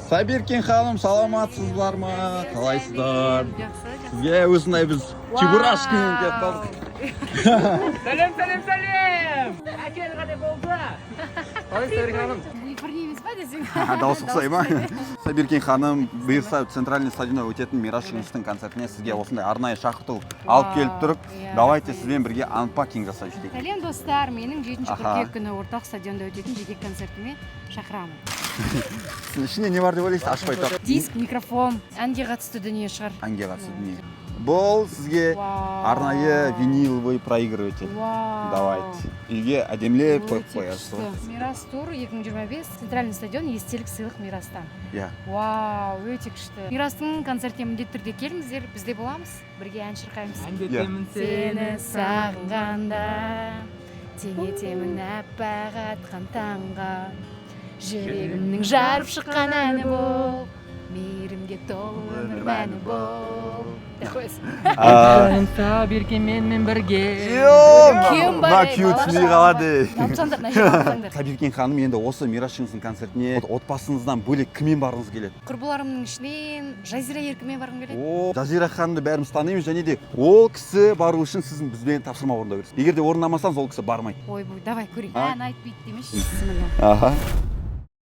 Сабиркин ханым, саламатсыздар ма? Қалайсыздар? Жақсы. Сізге осындай біз чебурашкин деп қалдық. Сәлем! Әкел қандай болды? Қалай Сабир ханым? Парни емес па десең? Дауыс ұқсай ма? Сабиркин ханым, бұйырса центральный стадионда өтетін Мирас Жеңістің концертіне сізге осындай арнайы шақырту алып келіп тұрып, давайте сізбен бірге анпакинг жасап жіберейік. Сәлем достар, менің 7 қыркүйек күні ортақ стадионда өтетін жеке концертіме шақырамын. Ішінде не бар деп ойлайсыз? Ашпай тұр. Диск, микрофон, әнге қатысты дүние шығар. Әнге қатысты дүние. Бұл сізге арнайы виниловый проигрыватель. Давайте. Үйге әдемлеп қойып қоясыз. Мирас тур 2025 центральный стадион естелік сыйлық Мирастан. Вау, өте күшті. Мирастың концертіне міндетті түрде келіңіздер, бізде боламыз, бірге ән шырқаймыз. Сені сағынғанда, тең етемін аппақ атқан таңға, жүрегімнің жарып шыққан әні бол, мейірімге толы өмір мәні бол. Сабиркин менімен бірге. Кем бар ей, түсінбей қалады. Напсаңдар, напсаңдар. Сабиркин ханым, енді осы Мирас Жеңістің концертіне отбасыңыздан бөлек кіммен барғыңыз келеді? Құрбыларымның ішінен Жазира еркімен барғым келеді. Жазира ханымды бәріміз танимыз, және де ол кісі бару үшін сіз бізбен тапсырма орындау керексіз. Егер де орындамасаңыз, ол кісі бармайды. Ойбой, давай көрейік. Ән айтпайды демеші. Аха.